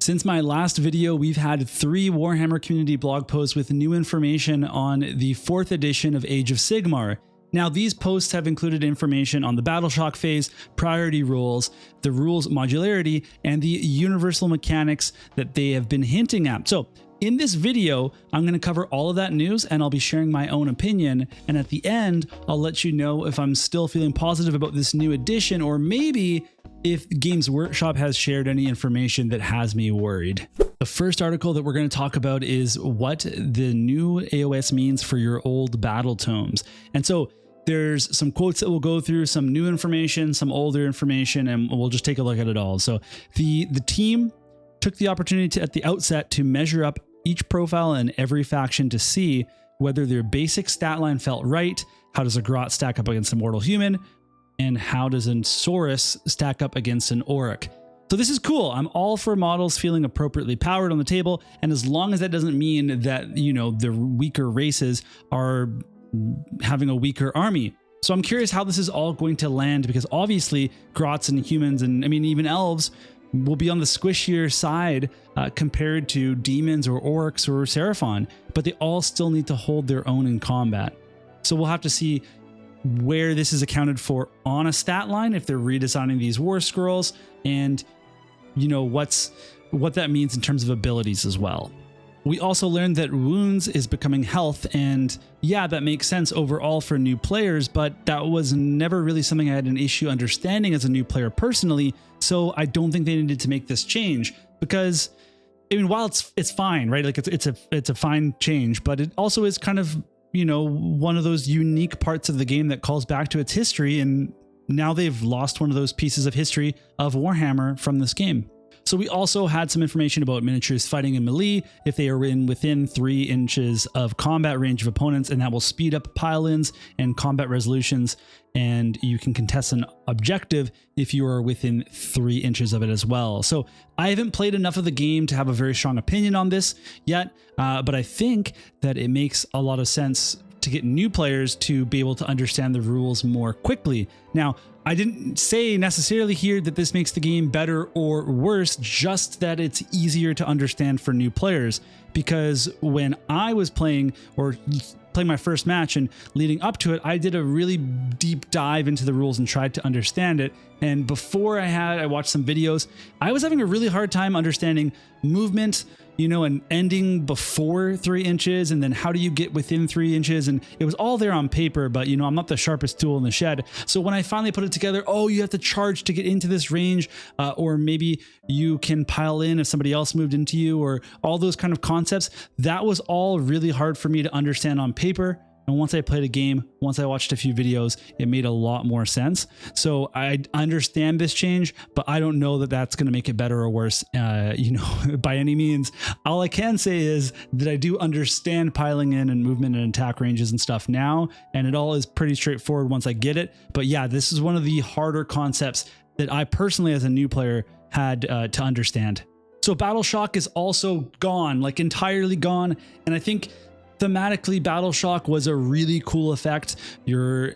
Since my last video, we've had 3 Warhammer community blog posts with new information on the 4th edition of Age of Sigmar. Now, these posts have included information on the Battleshock phase, priority rules, the rules modularity, and the universal mechanics that they have been hinting at. So in this video, I'm going to cover all of that news and I'll be sharing my own opinion. And at the end, I'll let you know if I'm still feeling positive about this new edition, or maybe if Games Workshop has shared any information that has me worried. The first article that we're going to talk about is what the new AOS means for your old battle tomes. And so there's some quotes that we'll go through, some new information, some older information, and we'll just take a look at it all. So the team took the opportunity at the outset to measure up each profile in every faction to see whether their basic stat line felt right, how does a Grot stack up against a mortal human, and how does a Saurus stack up against an Auric. So this is cool. I'm all for models feeling appropriately powered on the table, and as long as that doesn't mean that, you know, the weaker races are having a weaker army. So I'm curious how this is all going to land, because obviously Grots and humans, and I mean even elves, will be on the squishier side compared to demons or orcs or Seraphon, but they all still need to hold their own in combat. So we'll have to see where this is accounted for on a stat line if they're redesigning these war scrolls, and you know what that means in terms of abilities as well. We also learned that wounds is becoming health, and yeah, that makes sense overall for new players, but that was never really something I had an issue understanding as a new player personally, so I don't think they needed to make this change, because I mean, while it's fine, right? Like it's a fine change, but it also is kind of, you know, one of those unique parts of the game that calls back to its history, and now they've lost one of those pieces of history of Warhammer from this game. So we also had some information about miniatures fighting in melee if they are within 3 inches of combat range of opponents, and that will speed up pile-ins and combat resolutions, and you can contest an objective if you are within 3 inches of it as well. So I haven't played enough of the game to have a very strong opinion on this yet, but I think that it makes a lot of sense to get new players to be able to understand the rules more quickly. Now, I didn't say necessarily here that this makes the game better or worse, just that it's easier to understand for new players, because when I was playing my first match and leading up to it, I did a really deep dive into the rules and tried to understand it. And before I watched some videos, I was having a really hard time understanding movement, you know, and ending before 3 inches, and then how do you get within 3 inches? And it was all there on paper, but you know, I'm not the sharpest tool in the shed. So when I finally put it together, oh, you have to charge to get into this range, or maybe you can pile in if somebody else moved into you, or all those kind of concepts, that was all really hard for me to understand on paper. And once I played a game, once I watched a few videos, it made a lot more sense. So I understand this change, but I don't know that that's going to make it better or worse, you know, by any means. All I can say is that I do understand piling in and movement and attack ranges and stuff now, and it all is pretty straightforward once I get it. But yeah, this is one of the harder concepts that I personally, as a new player, had to understand. So Battleshock is also gone, like entirely gone, and I think thematically, Battleshock was a really cool effect. Your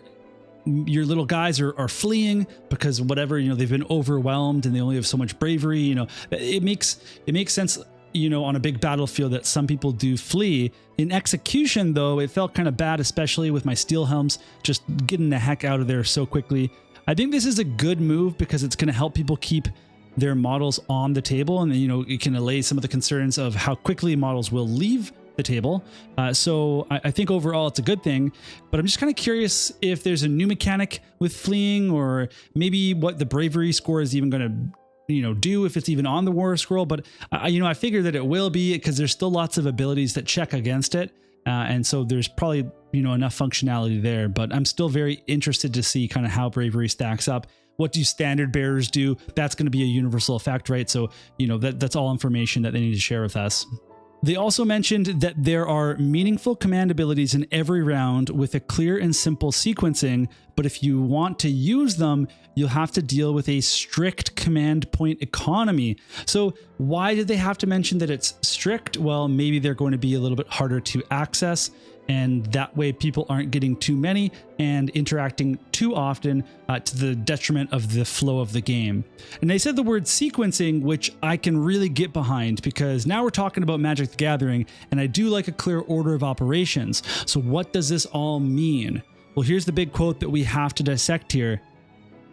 little guys are fleeing because whatever, you know, they've been overwhelmed and they only have so much bravery. You know, it makes sense, you know, on a big battlefield that some people do flee. In execution, though, it felt kind of bad, especially with my steel helms just getting the heck out of there so quickly. I think this is a good move because it's going to help people keep their models on the table, and you know, it can allay some of the concerns of how quickly models will leave the table. So I think overall it's a good thing, but I'm just kind of curious if there's a new mechanic with fleeing, or maybe what the bravery score is even going to, you know, do, if it's even on the war scroll. But you know, I figure that it will be, because there's still lots of abilities that check against it. And so there's probably, you know, enough functionality there, but I'm still very interested to see kind of how bravery stacks up. What do standard bearers do? That's going to be a universal effect, right? So, you know, that's all information that they need to share with us. They also mentioned that there are meaningful command abilities in every round with a clear and simple sequencing, but if you want to use them, you'll have to deal with a strict command point economy. So why did they have to mention that it's strict? Well, maybe they're going to be a little bit harder to access. And that way people aren't getting too many and interacting too often to the detriment of the flow of the game. And they said the word sequencing, which I can really get behind, because now we're talking about Magic the Gathering, and I do like a clear order of operations. So what does this all mean? Well, here's the big quote that we have to dissect here.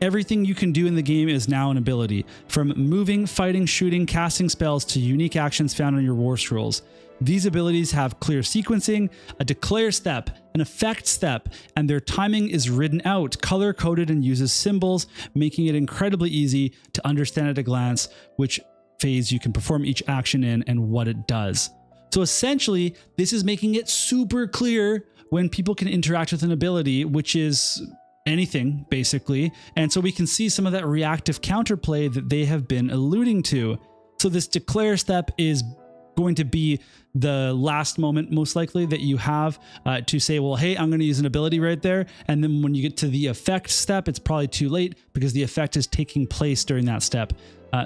Everything you can do in the game is now an ability, from moving, fighting, shooting, casting spells to unique actions found on your war scrolls. These abilities have clear sequencing, a declare step, an effect step, and their timing is written out, color-coded, and uses symbols, making it incredibly easy to understand at a glance which phase you can perform each action in and what it does. So essentially, this is making it super clear when people can interact with an ability, which is anything, basically. And so we can see some of that reactive counterplay that they have been alluding to. So this declare step is going to be the last moment, most likely, that you have to say, well, hey, I'm going to use an ability right there. And then when you get to the effect step, it's probably too late because the effect is taking place during that step.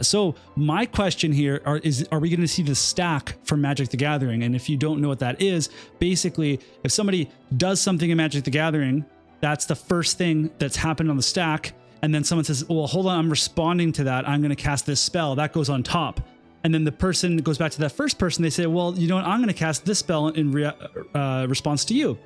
So my question here are we going to see the stack from Magic the Gathering? And if you don't know what that is, basically, if somebody does something in Magic the Gathering, that's the first thing that's happened on the stack. And then someone says, well, hold on, I'm responding to that. I'm going to cast this spell. That goes on top. And then the person goes back to that first person. They say, well, you know what? I'm going to cast this spell in response to you.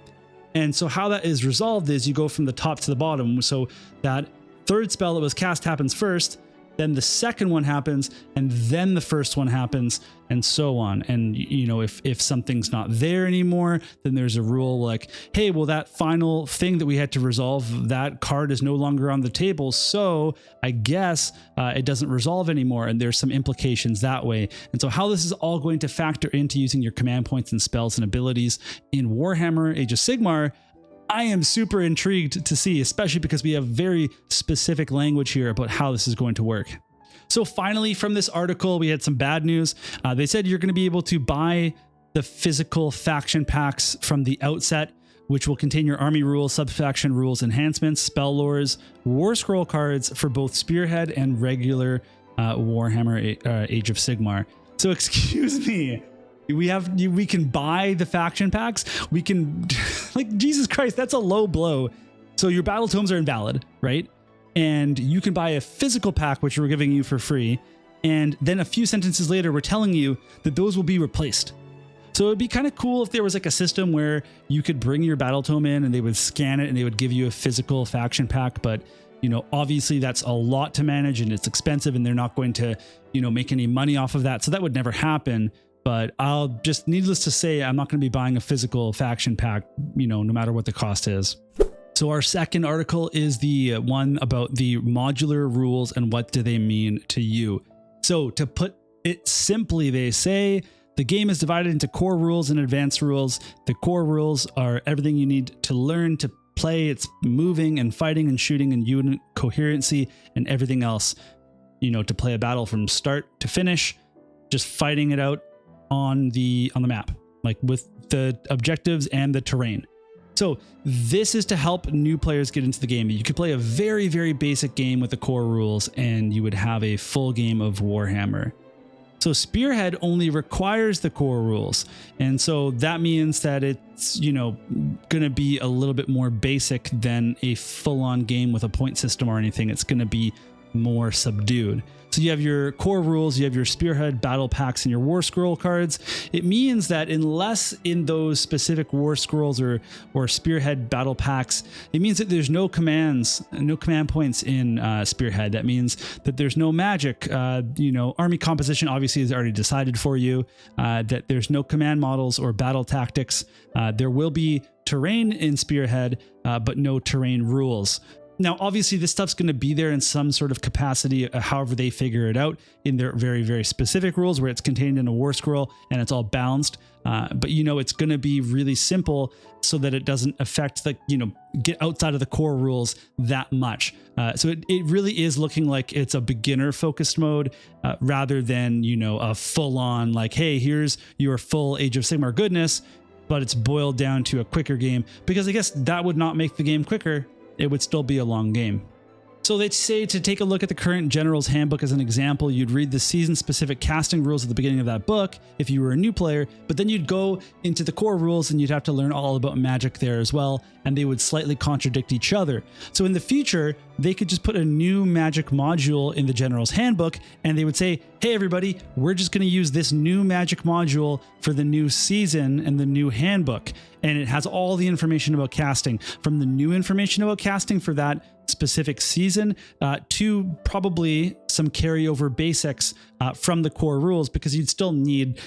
And so how that is resolved is you go from the top to the bottom. So that third spell that was cast happens first, then the second one happens, and then the first one happens, and so on. And, you know, if something's not there anymore, then there's a rule like, hey, well, that final thing that we had to resolve, that card is no longer on the table, so I guess it doesn't resolve anymore, and there's some implications that way. And so how this is all going to factor into using your command points and spells and abilities in Warhammer Age of Sigmar, I am super intrigued to see, especially because we have very specific language here about how this is going to work. So finally, from this article, we had some bad news. They said you're going to be able to buy the physical faction packs from the outset, which will contain your army rules, sub-faction rules, enhancements, spell lores, war scroll cards for both Spearhead and regular Warhammer Age of Sigmar. So excuse me. We can buy the faction packs. We can, like, Jesus Christ, that's a low blow. So your battle tomes are invalid, right? And you can buy a physical pack, which we're giving you for free. And then a few sentences later, we're telling you that those will be replaced. So it'd be kind of cool if there was like a system where you could bring your battle tome in and they would scan it and they would give you a physical faction pack. But, you know, obviously that's a lot to manage and it's expensive and they're not going to, you know, make any money off of that. So that would never happen. But I'll just, needless to say, I'm not going to be buying a physical faction pack, you know, no matter what the cost is. So our second article is the one about the modular rules and what do they mean to you. So to put it simply, they say the game is divided into core rules and advanced rules. The core rules are everything you need to learn to play. It's moving and fighting and shooting and unit coherency and everything else, you know, to play a battle from start to finish, just fighting it out on the map, like with the objectives and the terrain. So this is to help new players get into the game. You could play a very, very basic game with the core rules and you would have a full game of Warhammer. So Spearhead only requires the core rules. And so that means that it's, you know, going to be a little bit more basic than a full-on game with a point system or anything. It's going to be more subdued. So you have your core rules, you have your Spearhead battle packs and your war scroll cards. It means that unless in those specific war scrolls or Spearhead battle packs, it means that there's no commands, no command points in Spearhead. That means that there's no magic. You know, army composition obviously is already decided for you, that there's no command models or battle tactics. There will be terrain in Spearhead, but no terrain rules. Now, obviously, this stuff's going to be there in some sort of capacity, however they figure it out in their very, very specific rules where it's contained in a war scroll and it's all balanced. But, you know, it's going to be really simple so that it doesn't affect, like, you know, get outside of the core rules that much. So it really is looking like it's a beginner focused mode rather than, you know, a full on like, hey, here's your full Age of Sigmar goodness, but it's boiled down to a quicker game, because I guess that would not make the game quicker. It would still be a long game. So they say to take a look at the current General's Handbook as an example, you'd read the season-specific casting rules at the beginning of that book if you were a new player, but then you'd go into the core rules and you'd have to learn all about magic there as well, and they would slightly contradict each other. So in the future, they could just put a new magic module in the General's Handbook, and they would say, hey everybody, we're just going to use this new magic module for the new season and the new handbook. And it has all the information about casting, from the new information about casting for that specific season to probably some carryover basics from the core rules, because you'd still need,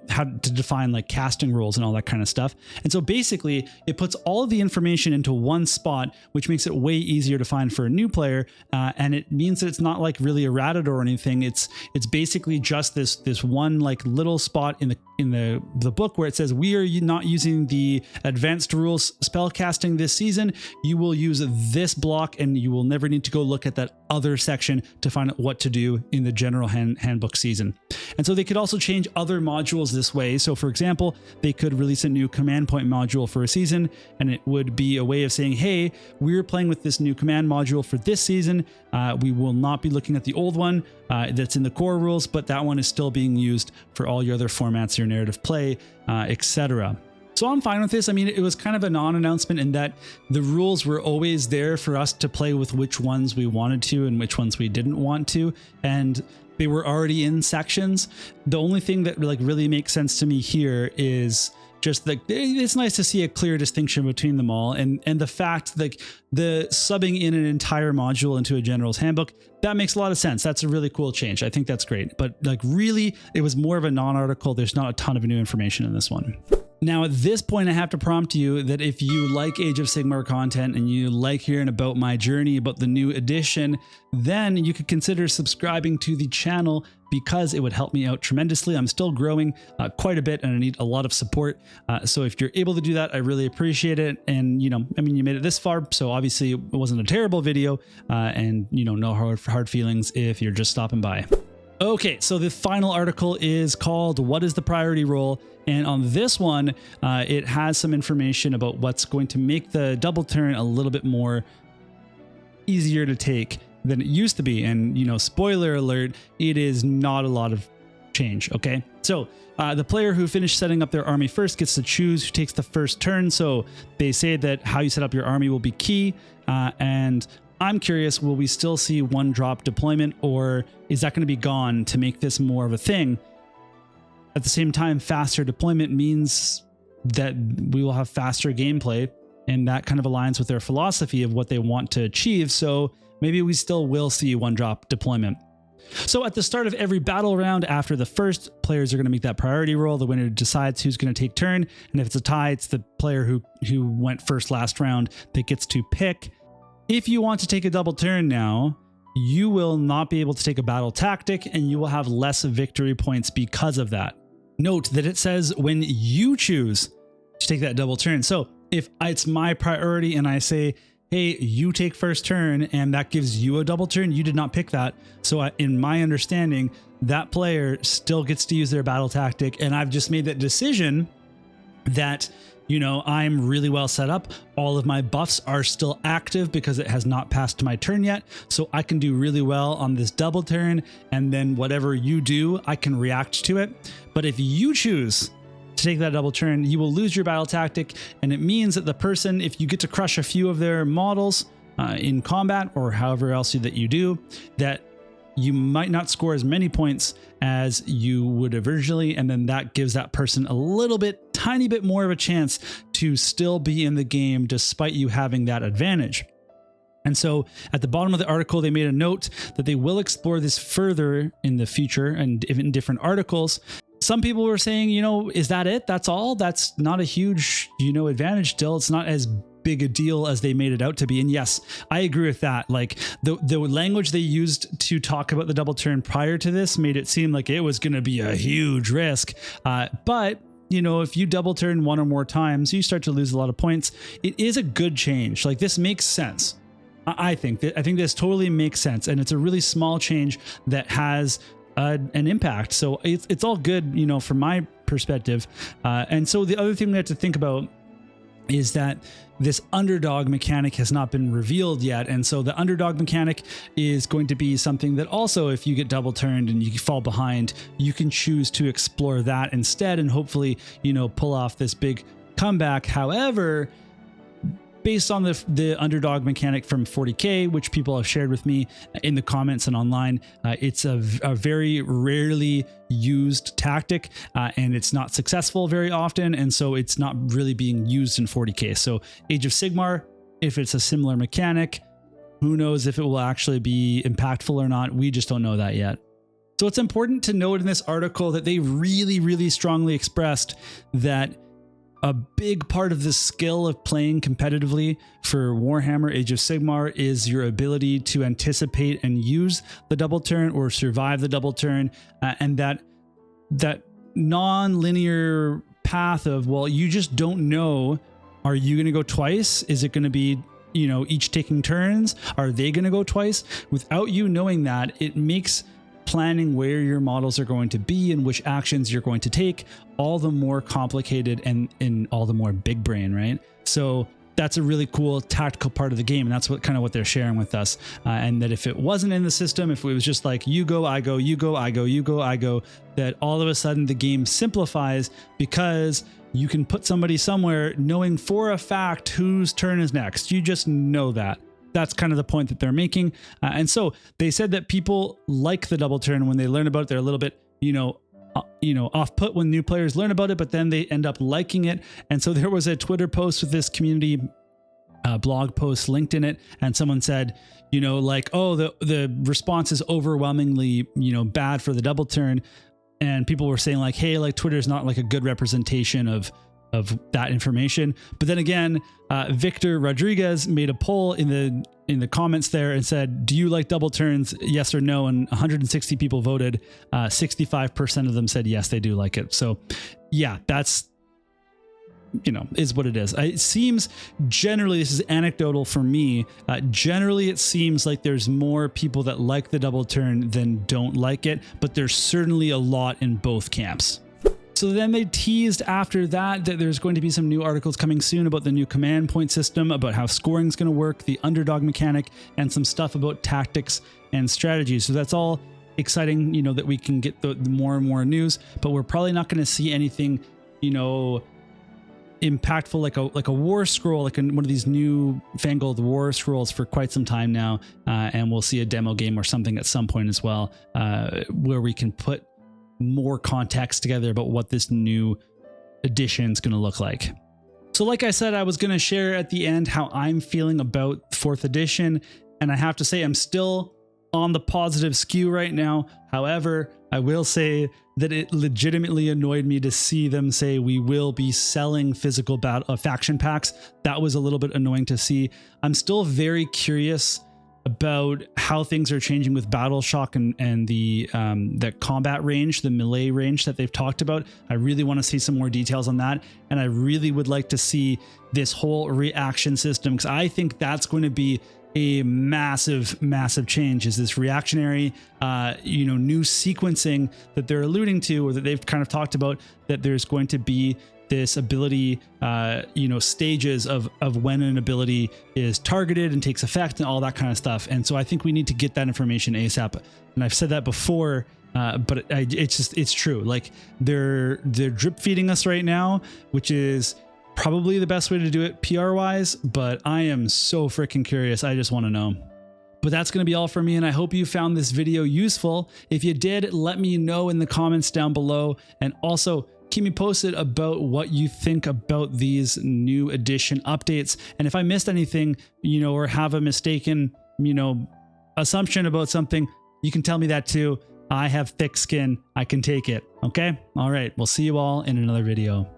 how to define like casting rules and all that kind of stuff. And so basically it puts all of the information into one spot, which makes it way easier to find for a new player. And it means that it's not like really errata or anything. It's basically just this one like little spot in the book where it says, we are not using the advanced rules spell casting this season. You will use this block and you will never need to go look at that other section to find out what to do in the general handbook season. And so they could also change other modules this way. So for example, they could release a new command point module for a season, and it would be a way of saying, hey, we're playing with this new command module for this season. We will not be looking at the old one that's in the core rules, but that one is still being used for all your other formats, your narrative play, etc. So I'm fine with this. I mean, it was kind of a non-announcement in that the rules were always there for us to play with which ones we wanted to and which ones we didn't want to. And they were already in sections. The only thing that like really makes sense to me here is just like, it's nice to see a clear distinction between them all. And the fact like the subbing in an entire module into a general's handbook, that makes a lot of sense. That's a really cool change. I think that's great. But like really, it was more of a non-article. There's not a ton of new information in this one. Now, at this point, I have to prompt you that if you like Age of Sigmar content and you like hearing about my journey about the new edition, then you could consider subscribing to the channel, because it would help me out tremendously. I'm still growing quite a bit and I need a lot of support. So if you're able to do that, I really appreciate it. And, you made it this far, so obviously it wasn't a terrible video, and, no hard feelings if you're just stopping by. Okay, so the final article is called What is the Priority Role? And on this one, it has some information about what's going to make the double turn a little bit more easier to take than it used to be. And, spoiler alert, it is not a lot of change. Okay, so the player who finished setting up their army first gets to choose who takes the first turn. So they say that how you set up your army will be key. And I'm curious, will we still see one drop deployment, or is that going to be gone to make this more of a thing? At the same time, faster deployment means that we will have faster gameplay, and that kind of aligns with their philosophy of what they want to achieve. So maybe we still will see one drop deployment. So at the start of every battle round after the first, players are going to make that priority roll. The winner decides who's going to take turn. And if it's a tie, it's the player who went first last round that gets to pick. If you want to take a double turn now, you will not be able to take a battle tactic, and you will have less victory points because of that. Note that it says when you choose to take that double turn. So if it's my priority and I say, hey, you take first turn, and that gives you a double turn, you did not pick that. So in my understanding, that player still gets to use their battle tactic. And I've just made that decision that, I'm really well set up. All of my buffs are still active because it has not passed my turn yet. So I can do really well on this double turn. And then whatever you do, I can react to it. But if you choose to take that double turn, you will lose your battle tactic. And it means that the person, if you get to crush a few of their models in combat or however else that you do, that you might not score as many points as you would originally, and then that gives that person a tiny bit more of a chance to still be in the game despite you having that advantage. And so at the bottom of the article, they made a note that they will explore this further in the future and in different articles. Some people were saying, is that it? That's all? That's not a huge, advantage still. It's not as big a deal as they made it out to be. And yes, I agree with that. Like the language they used to talk about the double turn prior to this made it seem like it was going to be a huge risk. But if you double turn one or more times, you start to lose a lot of points. It is a good change. Like this makes sense. I think this totally makes sense. And it's a really small change that has an impact. So it's all good, from my perspective. And so the other thing we have to think about is that this underdog mechanic has not been revealed yet. And so the underdog mechanic is going to be something that also, if you get double turned and you fall behind, you can choose to explore that instead and hopefully, you know, pull off this big comeback. However, based on the underdog mechanic from 40K, which people have shared with me in the comments and online, it's a very rarely used tactic, and it's not successful very often, and so it's not really being used in 40K. So Age of Sigmar, if it's a similar mechanic, who knows if it will actually be impactful or not. We just don't know that yet. So it's important to note in this article that they really strongly expressed that a big part of the skill of playing competitively for Warhammer Age of Sigmar is your ability to anticipate and use the double turn or survive the double turn, and that non-linear path of, well, you just don't know, are you going to go twice? Is it going to be, you know, each taking turns? Are they going to go twice? Without you knowing that, it makes planning where your models are going to be and which actions you're going to take all the more complicated and all the more big brain, right? So that's a really cool tactical part of the game, and that's what they're sharing with us. And that if it wasn't in the system, if it was just like you go, I go, you go, I go, you go, I go, that all of a sudden the game simplifies because you can put somebody somewhere knowing for a fact whose turn is next. You just know that. That's kind of the point that they're making. And so they said that people like the double turn. When they learn about it, they're a little bit, off put when new players learn about it, but then they end up liking it. And so there was a Twitter post with this community blog post linked in it. And someone said, oh, the response is overwhelmingly, bad for the double turn. And people were saying like, hey, like Twitter's not like a good representation of that information. But then again, Victor Rodriguez made a poll in the comments there and said, do you like double turns? Yes or no? And 160 people voted. 65% of them said yes, they do like it. So yeah, that's, is what it is. It seems generally, this is anecdotal for me. Generally, it seems like there's more people that like the double turn than don't like it, but there's certainly a lot in both camps. So then they teased after that there's going to be some new articles coming soon about the new command point system, about how scoring is going to work, the underdog mechanic, and some stuff about tactics and strategies. So that's all exciting, that we can get the more and more news, but we're probably not going to see anything, impactful like a war scroll, like one of these new fangled war scrolls for quite some time now. And we'll see a demo game or something at some point as well, where we can put more context together about what this new edition is going to look like. So like I said, I was going to share at the end how I'm feeling about 4th edition, and I have to say I'm still on the positive skew right now. However, I will say that it legitimately annoyed me to see them say we will be selling physical faction packs. That was a little bit annoying to see. I'm still very curious about how things are changing with Battleshock and the combat range, the melee range that they've talked about. I really want to see some more details on that, and I really would like to see this whole reaction system, because I think that's going to be a massive change. Is this reactionary new sequencing that they're alluding to, or that they've kind of talked about, that there's going to be this ability, stages of when an ability is targeted and takes effect and all that kind of stuff. And so I think we need to get that information ASAP. And I've said that before, but it's true. Like they're drip feeding us right now, which is probably the best way to do it PR wise, but I am so freaking curious. I just want to know. But that's going to be all for me, and I hope you found this video useful. If you did, let me know in the comments down below, and also keep me posted about what you think about these new edition updates. And if I missed anything, or have a mistaken, assumption about something, you can tell me that too. I have thick skin. I can take it. Okay. All right. We'll see you all in another video.